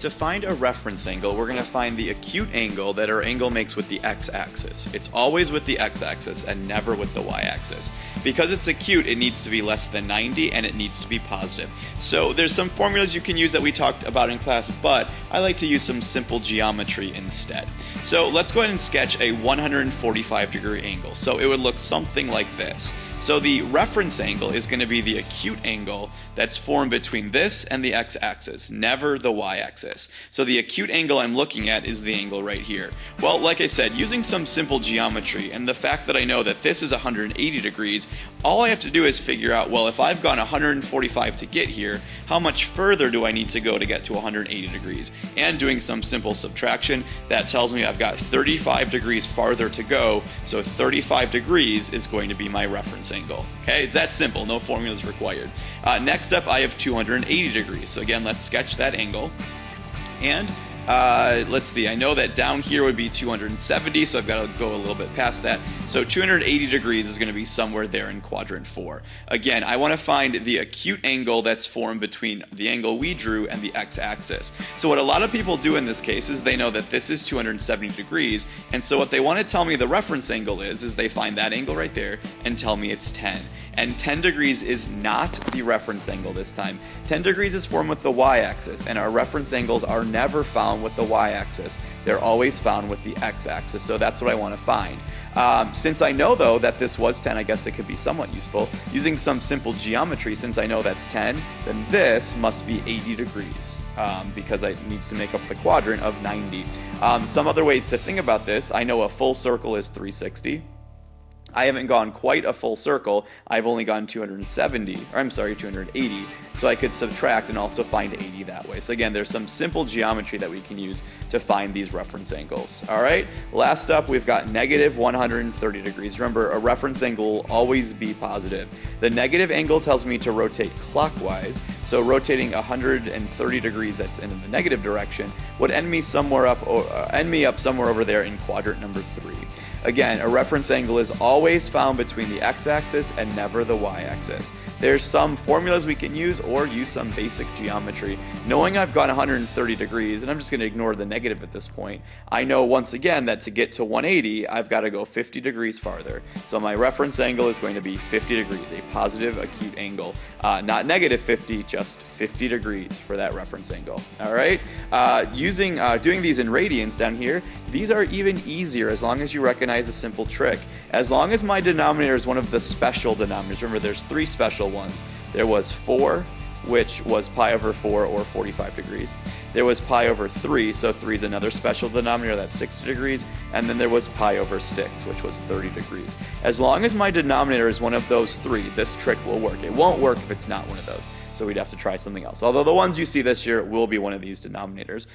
To find a reference angle, we're going to find the acute angle that our angle makes with the x-axis. It's always with the x-axis and never with the y-axis. Because it's acute, it needs to be less than 90 and it needs to be positive. So there's some formulas you can use that we talked about in class, but I like to use some simple geometry instead. So let's go ahead and sketch a 145-degree angle. So it would look something like this. So the reference angle is going to be the acute angle that's formed between this and the x-axis, never the y-axis. So the acute angle I'm looking at is the angle right here. Well, like I said, using some simple geometry and the fact that I know that this is 180 degrees, all I have to do is figure out, well, if I've gone 145 to get here, how much further do I need to go to get to 180 degrees? And doing some simple subtraction, that tells me I've got 35 degrees farther to go, so 35 degrees is going to be my reference angle. Okay, it's that simple, no formulas required. Next up, I have 280 degrees. So again, let's sketch that angle. And let's see, I know that down here would be 270, so I've got to go a little bit past that. So 280 degrees is going to be somewhere there in quadrant 4. Again, I want to find the acute angle that's formed between the angle we drew and the x-axis. So what a lot of people do in this case is they know that this is 270 degrees, and so what they want to tell me the reference angle is they find that angle right there and tell me it's 10. And 10 degrees is not the reference angle this time. 10 degrees is formed with the y-axis, and our reference angles are never found with the y-axis. They're always found with the x-axis, so that's what I want to find. Since I know, though, that this was 10, I guess it could be somewhat useful. Using some simple geometry, since I know that's 10, then this must be 80 degrees, because it needs to make up the quadrant of 90. Some other ways to think about this, I know a full circle is 360. I haven't gone quite a full circle. I've only gone 280. So I could subtract and also find 80 that way. So again, there's some simple geometry that we can use to find these reference angles. All right, last up, we've got negative 130 degrees. Remember, a reference angle will always be positive. The negative angle tells me to rotate clockwise. So rotating 130 degrees that's in the negative direction would end me up somewhere over there in quadrant number 3. Again, a reference angle is always found between the x-axis and never the y-axis. There's some formulas we can use or use some basic geometry. Knowing I've gone 130 degrees, and I'm just going to ignore the negative at this point, I know once again that to get to 180, I've got to go 50 degrees farther. So my reference angle is going to be 50 degrees, a positive acute angle. Not negative 50, just 50 degrees for that reference angle. All right? Doing these in radians down here, these are even easier as long as you recognize a simple trick. As long as my denominator is one of the special denominators, remember there's 3 special ones. There was 4, which was pi over 4 or 45 degrees. There was pi over 3, so 3 is another special denominator, that's 60 degrees. And then there was pi over 6, which was 30 degrees. As long as my denominator is one of those 3, this trick will work. It won't work if it's not one of those. So we'd have to try something else. Although the ones you see this year will be one of these denominators.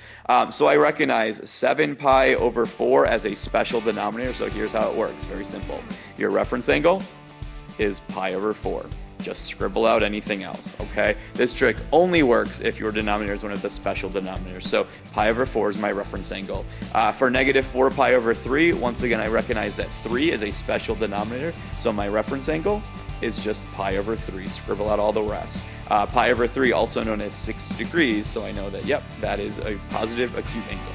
So I recognize 7 pi over 4 as a special denominator. So here's how it works. Very simple. Your reference angle is pi over 4. Just scribble out anything else, okay? This trick only works if your denominator is one of the special denominators. So pi over 4 is my reference angle. For negative 4 pi over 3, once again, I recognize that 3 is a special denominator. So my reference angle is just pi over 3. Scribble out all the rest. Pi over 3, also known as 60 degrees, so I know that, yep, that is a positive acute angle.